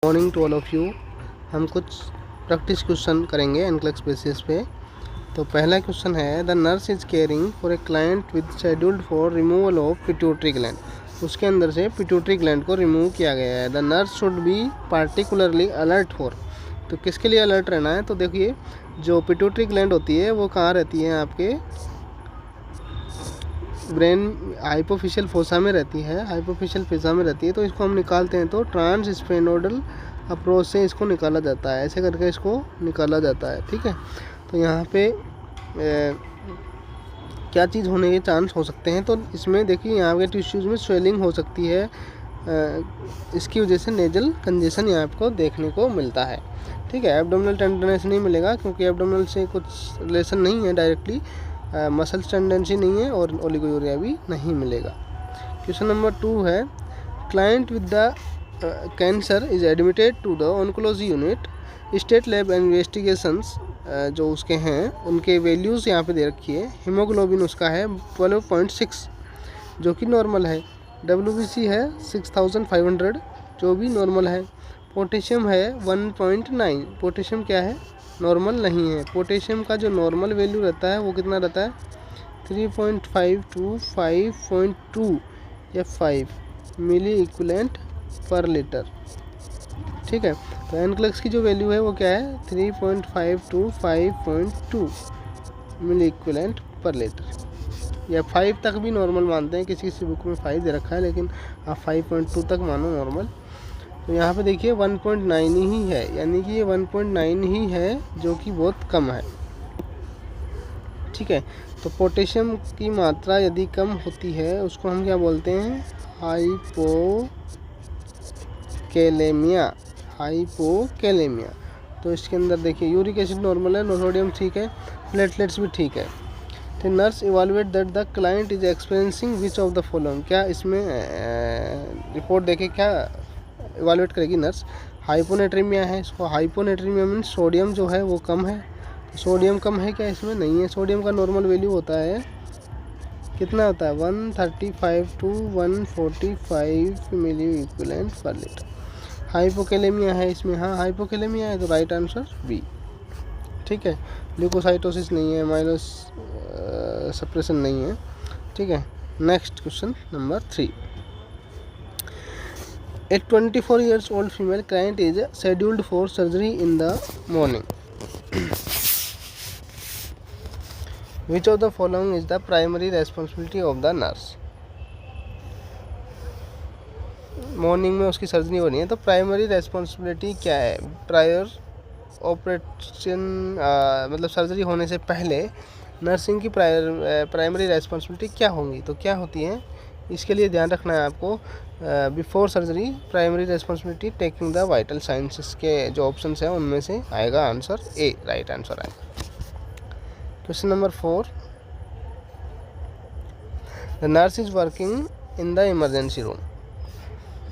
Morning to all of you. हम कुछ practice question करेंगे एनक्लेक्स बेसिस पे। तो पहला क्वेश्चन है, the nurse is caring for a client with scheduled for removal of pituitary gland. उसके अंदर से पिट्यूटरी ग्लैंड को रिमूव किया गया है। The nurse should be particularly alert for, तो किसके लिए अलर्ट रहना है? तो देखिए, जो पिट्यूटरी ग्लैंड होती है वो कहाँ रहती है? आपके ब्रेन हाइपोफिशियल फोसा में रहती है, हाइपोफिशियल फोसा में रहती है। तो इसको हम निकालते हैं तो ट्रांस स्फेनोइडल अप्रोच से इसको निकाला जाता है, ऐसे करके इसको निकाला जाता है। ठीक है, तो यहाँ पे क्या चीज़ होने के चांस हो सकते हैं? तो इसमें देखिए, यहाँ के टिश्यूज़ में स्वेलिंग हो सकती है, इसकी वजह से नेजल कंजेशन यहाँ आपको देखने को मिलता है। ठीक है, एब्डोमिनल टेंडरनेस नहीं मिलेगा क्योंकि एब्डोमिनल से कुछ रिलेशन नहीं है डायरेक्टली, मसल्स टेंडेंसी नहीं है और ओलिगोयूरिया भी नहीं मिलेगा। क्वेश्चन नंबर 2 है, client with the cancer is admitted to the oncology unit. Stat lab investigations जो उसके हैं उनके वैल्यूज़ यहाँ पे दे रखी है। हीमोग्लोबिन उसका है 12.6 जो कि नॉर्मल है। WBC है 6500 जो भी नॉर्मल है। पोटेशियम है 1.9, पोटेशियम क्या है? नॉर्मल नहीं है। पोटेशियम का जो नॉर्मल वैल्यू रहता है वो कितना रहता है? 3.5 to 5.2 या 5 मिली इक्विवेलेंट पर लीटर। ठीक है, तो एनक्लेक्स की जो वैल्यू है वो क्या है? 3.5 to 5.2 milliequivalent per litre, या 5 तक भी नॉर्मल मानते हैं। किसी किसी बुक में 5 दे रखा है, लेकिन आप 5.2 तक मानो नॉर्मल। तो यहाँ पे देखिए 1.9 ही है, यानी कि ये 1.9 ही है जो कि बहुत कम है। ठीक है, तो पोटेशियम की मात्रा यदि कम होती है उसको हम क्या बोलते हैं? हाइपोकेलेमिया। हाइपोकेलेमिया। तो इसके अंदर देखिए यूरिक एसिड नॉर्मल है, सोडियम ठीक है, प्लेटलेट्स भी ठीक है। तो nurse evaluate that the client is experiencing which of the following. क्या इसमें रिपोर्ट देखे क्या इवालुएट करेगी नर्स? हाइपोनेट्रीमिया है, इसको हाइपोनेट्रीमिया मीन्स सोडियम जो है वो कम है। सोडियम कम है क्या? इसमें नहीं है। सोडियम का नॉर्मल वैल्यू होता है कितना होता है? 135 to 145 milliequivalent per litre. Hypokalaemia है इसमें, हाँ हाइपोकेलेमिया है, तो राइट आंसर बी। ठीक है, ल्यूकोसाइटोसिस नहीं है, माइनस सप्रेशन नहीं है। ठीक है, next question number 3, A 24 years old female client is scheduled for surgery in the morning. Which of the following is the primary responsibility of the nurse? Morning में उसकी सर्जरी होनी है, तो प्राइमरी रेस्पॉन्सिबिलिटी क्या है? प्रायर ऑपरेशन मतलब surgery होने से पहले नर्सिंग की प्राइमरी रेस्पॉन्सिबिलिटी क्या होंगी? तो क्या होती है इसके लिए ध्यान रखना है आपको। Before surgery primary responsibility taking the vital sciences के जो ऑप्शंस हैं उनमें से आएगा आंसर ए, राइट आंसर आएगा। Question number 4, the nurse is working in the emergency room.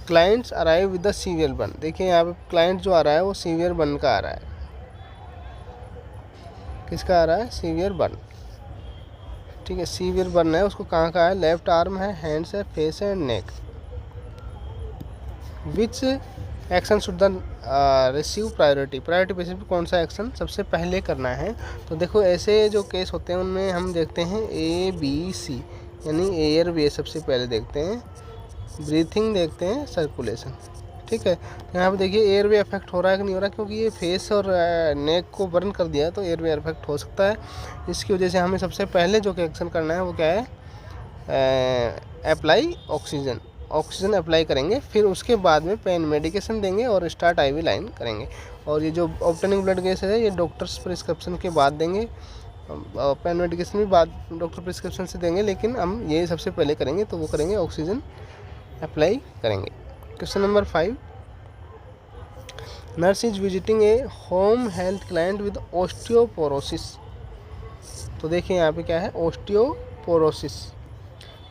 Clients arrive with the severe burn. देखिए यहाँ पे क्लाइंट जो आ रहा है वो सीवियर बर्न का आ रहा है। किसका आ रहा है? Severe burn. ठीक है, सीवियर बर्न है, उसको कहाँ का है? लेफ्ट आर्म है, हैंड्स है, फेस है, neck. Which action should the receive priority? Priority basis पे कौन सा एक्शन सबसे पहले करना है? तो देखो ऐसे जो केस होते हैं उनमें हम देखते हैं ABC, यानी एयर वे सबसे पहले देखते हैं, ब्रीथिंग देखते हैं, सर्कुलेशन। ठीक है, यहाँ पे देखिए एयर वे अफेक्ट हो रहा है कि नहीं हो रहा, क्योंकि ये फेस और नेक को बर्न कर दिया है तो एयर वे अफेक्ट हो सकता है। इसकी वजह से हमें सबसे पहले जो एक्शन करना है वो क्या है? Apply oxygen. ऑक्सीजन अप्लाई करेंगे, फिर उसके बाद में पेन मेडिकेशन देंगे और स्टार्ट IV लाइन करेंगे। और ये जो ऑब्टेनिंग ब्लड गैस है ये डॉक्टर्स प्रिस्क्रिप्शन के बाद देंगे, पेन मेडिकेशन भी बाद डॉक्टर प्रिस्क्रिप्शन से देंगे, लेकिन हम ये सबसे पहले करेंगे तो वो करेंगे ऑक्सीजन अप्लाई करेंगे। Question number 5, nurse is visiting A home health client with osteoporosis. तो देखिए यहाँ पे क्या है? ऑस्टियोपोरोसिस।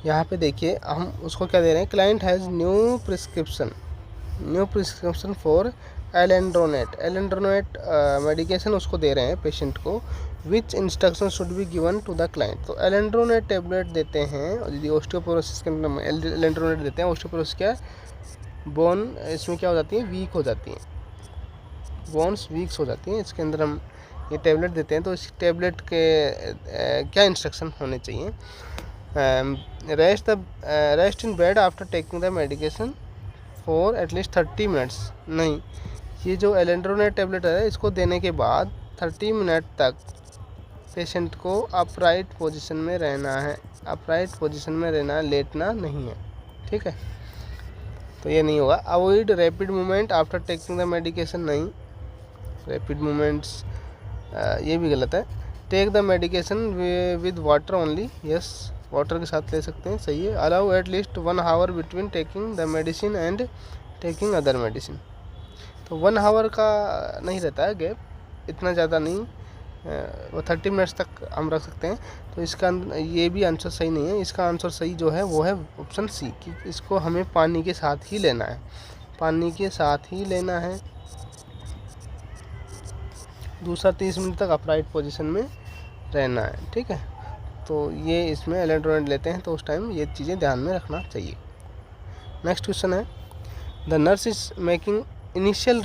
यहाँ पे देखिए हम उसको क्या दे रहे हैं? Client has new prescription for alendronate. Alendronate medication उसको दे रहे हैं पेशेंट को। Which instruction should be given to the client? तो एलेंड्रोनेट टेबलेट देते हैं, और यदि ऑस्टियोपोरोसिस के अंदर एलेंड्रोनेट देते हैं। ऑस्टियोपोरोसिस क्या है? बोन इसमें क्या हो जाती है, वीक हो जाती हैं, बोन्स वीक्स हो जाती हैं। इसके अंदर हम ये टेबलेट देते हैं, तो इस टेबलेट के क्या इंस्ट्रक्शन होने चाहिए। Rest in bed after taking the medication for at least 30 minutes. नहीं, ये जो एलेंड्रोनेट टेबलेट है इसको देने के बाद 30 मिनट तक पेशेंट को अपराइट पोजीशन में रहना है, अपराइट पोजीशन में रहना है, लेटना नहीं है, ठीक है। तो ये नहीं होगा। Avoid rapid movement after taking the medication, नहीं, रैपिड मूवमेंट्स ये भी गलत है। Take the medication with water only, yes, water के साथ ले सकते हैं, सही है। Allow at least 1 hour between taking the medicine and taking other medicine, तो 1 आवर का नहीं रहता है गैप, इतना ज़्यादा नहीं, वो 30 मिनट्स तक हम रख सकते हैं। तो इसका ये भी आंसर सही नहीं है। इसका आंसर सही जो है वो है ऑप्शन सी, कि इसको हमें पानी के साथ ही लेना है, पानी के साथ ही लेना है। दूसरा 30 मिनट तक अपराइट पोजीशन में रहना है, ठीक है। तो ये इसमें एलेंड्रोनेट लेते हैं तो उस टाइम ये चीज़ें ध्यान में रखना चाहिए। नेक्स्ट क्वेश्चन है, the nurse is making initial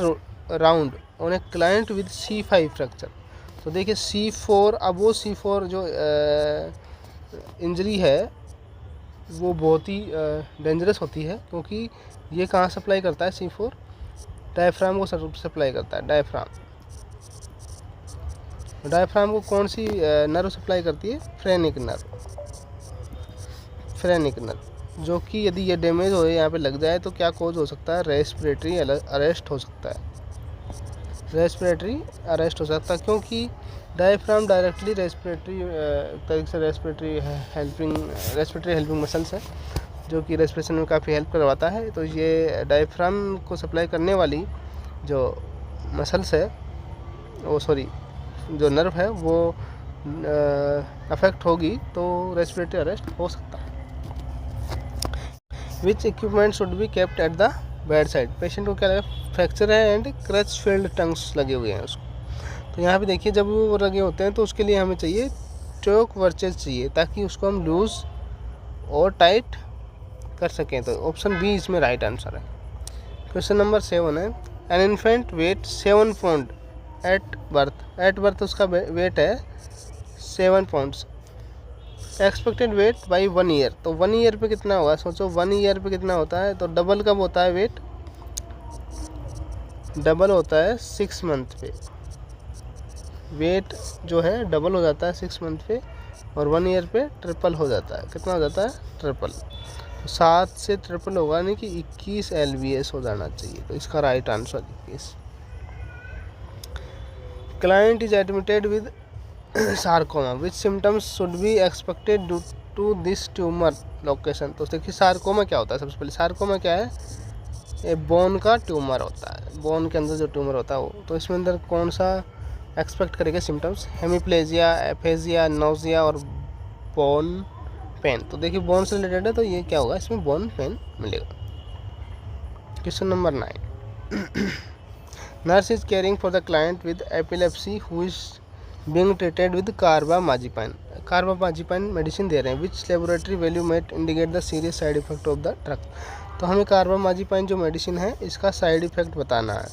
round on A client with C5 fracture. तो देखिए C4, अब वो C4 जो इंजरी है वो बहुत ही डेंजरस होती है, क्योंकि ये कहाँ सप्लाई करता है, C4 डायफ्राम को सप्लाई करता है। डायफ्राम को कौन सी नर्व सप्लाई करती है, फ्रेनिक नर्व, जो कि यदि ये डैमेज हो, यहाँ पे लग जाए तो क्या कॉज हो सकता है, रेस्पिरेटरी अरेस्ट हो सकता है, रेस्पिरेटरी अरेस्ट हो सकता है, क्योंकि डायफ्राम डायरेक्टली रेस्पिरेटरी तरीके से रेस्पिरेटरी हेल्पिंग मसल्स है, जो कि रेस्पिरेशन में काफ़ी हेल्प करवाता है। तो ये डायफ्राम को सप्लाई करने वाली जो मसल्स है, जो नर्व है वो अफेक्ट होगी तो रेस्पिरेटरी अरेस्ट हो सकता है। Which equipment should be kept at the bed side, patient को क्या लगा, फ्रैक्चर है एंड क्रच फील्ड टंग्स लगे हुए हैं उसको। तो यहाँ पे देखिए जब वो लगे होते हैं तो उसके लिए हमें चाहिए चोक वर्चेज चाहिए, ताकि उसको हम लूज और टाइट कर सकें। तो ऑप्शन बी इसमें राइट आंसर है। क्वेश्चन नंबर 7 है, an infant weight 7 pound at birth उसका वेट है 7 pounds, expected weight by 1 year. तो 1 ईयर पे कितना होगा, सोचो 1 ईयर पे कितना होता है। तो डबल कब होता है वेट, डबल होता है 6 मंथ पे, वेट जो है डबल हो जाता है 6 मंथ पे, और 1 ईयर पे ट्रिपल हो जाता है। कितना हो जाता है, ट्रिपल। तो 7 से ट्रिपल होगा, नहीं कि 21 LBS हो जाना चाहिए। तो इसका right answer 21। Client is admitted with sarcoma, which symptoms should be expected due to this tumour location. तो देखिए सार्कोमा क्या होता है, सबसे पहले सार्कोमा क्या है, ये बोन का ट्यूमर होता है, बोन के अंदर जो ट्यूमर होता है वो। तो इसमें अंदर कौन सा एक्सपेक्ट करेगा सिम्टम्स, हेमीप्लेजिया, एफेजिया, नोजिया और बोन पेन। तो देखिए बोन से रिलेटेड है तो ये क्या होगा, इसमें बोन पेन मिलेगा। Question number 9, nurse is caring for the client with epilepsy who is being treated with carbamazepine. Carbamazepine medicine दे रहे हैं, which laboratory value might indicate the serious side effect of the drug. तो हमें कार्बामाजिपाइन जो medicine है इसका side effect बताना है,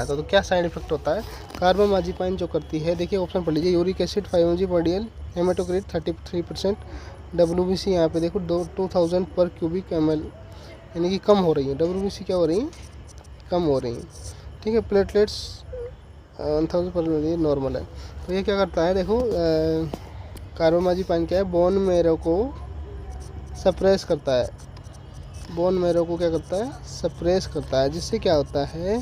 तो क्या साइड इफेक्ट होता है। कार्बामाजिपाइन जो करती है, देखिए ऑप्शन पढ़ लीजिए, uric acid 5 mg/dl, haematocrit 33%, WBC यहाँ पे देखो 2000 पर क्यूबिक ml, यानी कि कम हो रही है, WBC क्या हो रही है, कम हो रही है, ठीक है। प्लेटलेट्स 1000 पर नॉर्मल है। तो ये क्या करता है, देखो कार्बामाजिपाइन क्या है, बोन मेरो को सप्रेस करता है, बोन मेरो को क्या करता है, सप्रेस करता है, जिससे क्या होता है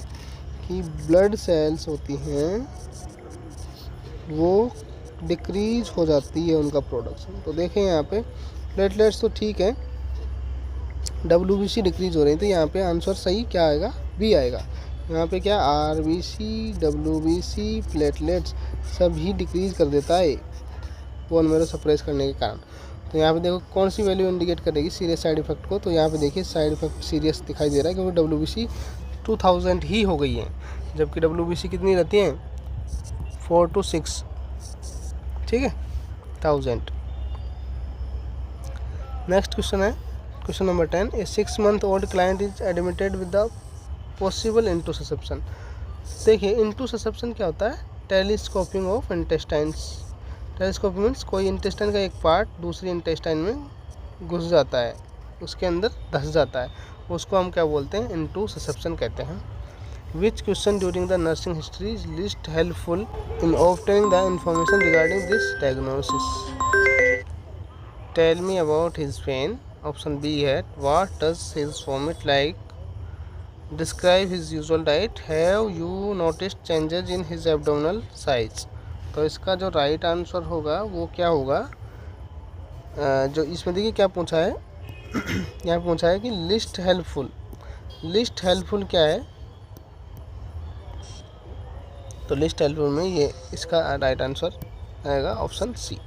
कि ब्लड सेल्स होती हैं वो डिक्रीज हो जाती है उनका प्रोडक्शन। तो देखें यहाँ पे प्लेटलेट्स तो ठीक है, WBC डिक्रीज हो रही है, तो यहाँ पे आंसर सही क्या आएगा, बी आएगा। यहाँ पे क्या RBC, WBC, प्लेटलेट्स सभी डिक्रीज कर देता है बोन मेरो सप्रेस करने के कारण। तो यहाँ पे देखो कौन सी वैल्यू इंडिकेट करेगी सीरियस साइड इफेक्ट को। तो यहाँ पे देखिए साइड इफेक्ट सीरियस दिखाई दे रहा है, क्योंकि WBC 2000 ही हो गई है, जबकि WBC कितनी रहती है 4 to 6, ठीक है, 1000। नेक्स्ट क्वेश्चन है question number 10, a 6 month old client is admitted with the possible intussusception. देखिए इंटूससेप्शन क्या होता है, telescoping of intestines. Telescoping means कोई इंटेस्टाइन का एक पार्ट दूसरी इंटेस्टाइन में घुस जाता है, उसके अंदर धंस जाता है, उसको हम क्या बोलते हैं, इंटूससेप्शन कहते हैं। Which question during the nursing history is least helpful in obtaining the information regarding this diagnosis. Tell me about his pain. Option B है what does his vomit like, describe his usual diet, have you noticed changes in his abdominal size. तो इसका जो right answer होगा वो क्या होगा, जो इसमें देखिए क्या पूछा है यहाँ पूछा है कि लिस्ट हेल्पफुल। लिस्ट हेल्पफुल क्या है, तो लिस्ट हेल्पफुल में ये इसका राइट आंसर आएगा ऑप्शन सी।